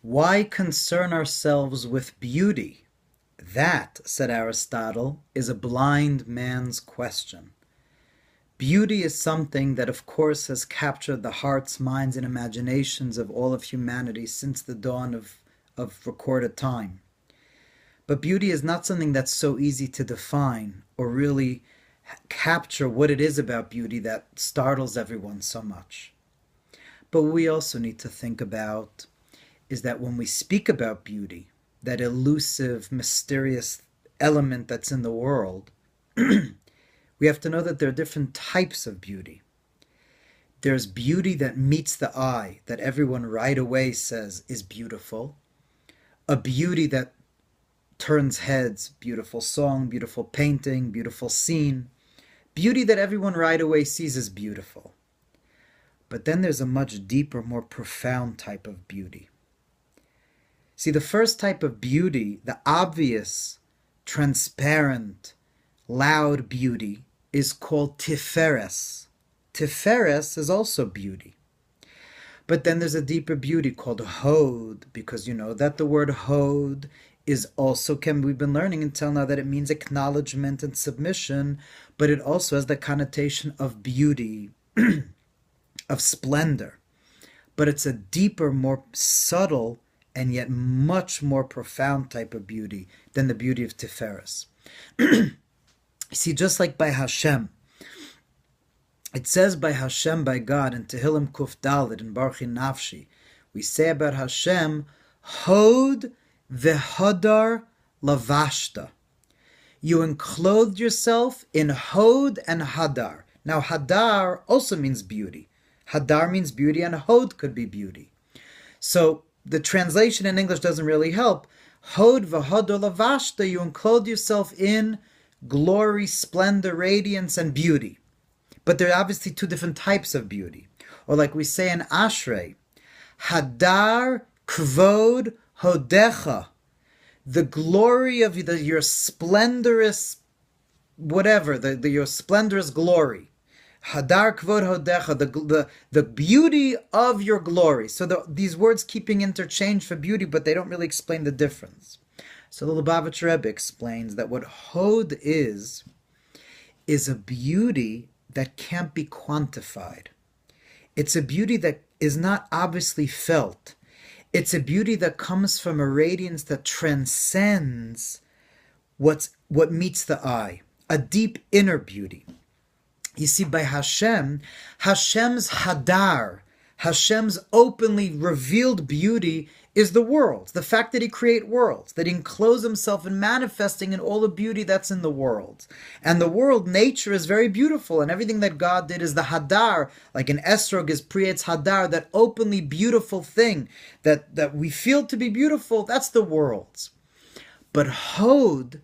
Why concern ourselves with beauty? That, said Aristotle, is a blind man's question. Beauty is something that, of course, has captured the hearts, minds, and imaginations of all of humanity since the dawn of recorded time. But beauty is not something that's so easy to define or really capture what it is about beauty that startles everyone so much. But what we also need to think about is that when we speak about beauty, that elusive, mysterious element that's in the world, we have to know that there are different types of beauty. There's beauty that meets the eye, that everyone right away says is beautiful. A beauty that turns heads, beautiful song, beautiful painting, beautiful scene. Beauty that everyone right away sees as beautiful. But then there's a much deeper, more profound type of beauty. See, the first type of beauty, the obvious, transparent, loud beauty, is called tiferes. Tiferes is also beauty. But then there's a deeper beauty called hod, because you know that the word hod is also, we've been learning until now that it means acknowledgement and submission, but it also has the connotation of beauty, of splendor. But it's a deeper, more subtle, and yet much more profound type of beauty than the beauty of tiferes. See, just like by Hashem, it says by Hashem, by God, in Tehillim Kuf Dalet, in Barchi Nafshi, we say about Hashem, Hod v'Hadar lavashta. You enclothed yourself in Hod and Hadar. Now, Hadar also means beauty. Hadar means beauty, and Hod could be beauty. So, the translation in English doesn't really help. Hod v'Hadar lavashta, you enclothed yourself in glory, splendor, radiance, and beauty. But there are obviously two different types of beauty. Or like we say in Ashrei, Hadar kvod hodecha, the glory of your splendorous, whatever, your splendorous glory. Hadar kvod hodecha, the beauty of your glory. So these words keeping interchange for beauty, but they don't really explain the difference. So the Lubavitch Rebbe explains that what hod is a beauty that can't be quantified. It's a beauty that is not obviously felt. It's a beauty that comes from a radiance that transcends what meets the eye, a deep inner beauty. You see, by Hashem, Hashem's Hadar, Hashem's openly revealed beauty is the world. The fact that he creates worlds, that he encloses himself in manifesting in all the beauty that's in the world. And the world, nature, is very beautiful, and everything that God did is the Hadar, like an esrog is Priyetz Hadar, that openly beautiful thing that we feel to be beautiful, that's the world. But Hod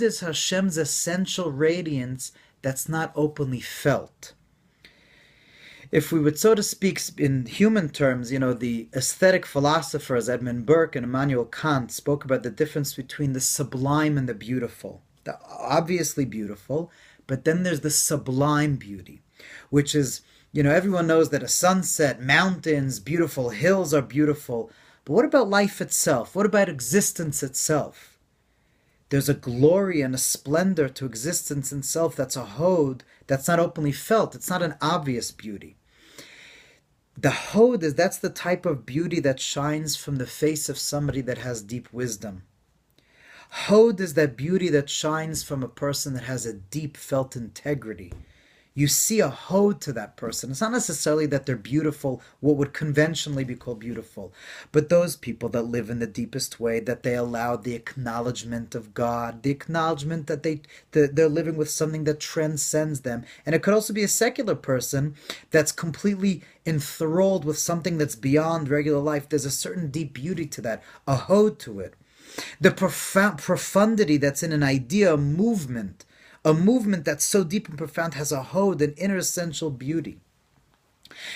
is Hashem's essential radiance that's not openly felt. If we would, so to speak, in human terms, the aesthetic philosophers Edmund Burke and Immanuel Kant spoke about the difference between the sublime and the beautiful. The obviously beautiful, but then there's the sublime beauty, which is, everyone knows that a sunset, mountains, beautiful hills are beautiful. But what about life itself? What about existence itself? There's a glory and a splendor to existence itself that's a hod, that's not openly felt. It's not an obvious beauty. The hod that's the type of beauty that shines from the face of somebody that has deep wisdom. Hod is that beauty that shines from a person that has a deep felt integrity. You see a hod to that person. It's not necessarily that they're beautiful, what would conventionally be called beautiful, but those people that live in the deepest way, that they allow the acknowledgement of God, the acknowledgement that they're living with something that transcends them. And it could also be a secular person that's completely enthralled with something that's beyond regular life. There's a certain deep beauty to that, a hod to it. The profundity that's in an idea, a movement that's so deep and profound has a hod, an inner essential beauty.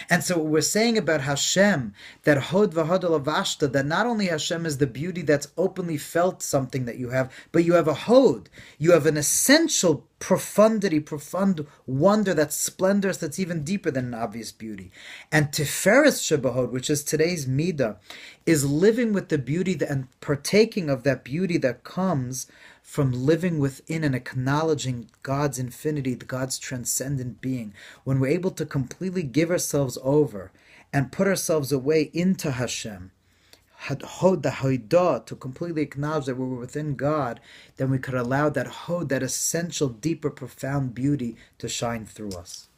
And so what we're saying about Hashem, that hod v'hod lavashta, that not only Hashem is the beauty that's openly felt something that you have, but you have a hod. You have an essential profundity, profound wonder, that splendor that's even deeper than an obvious beauty. And tiferes shebehod, which is today's midah, is living with the beauty and partaking of that beauty that comes from living within and acknowledging God's infinity, God's transcendent being. When we're able to completely give ourselves over and put ourselves away into Hashem, hod, the hoidah, to completely acknowledge that we're within God, then we could allow that hod, that essential, deeper, profound beauty to shine through us.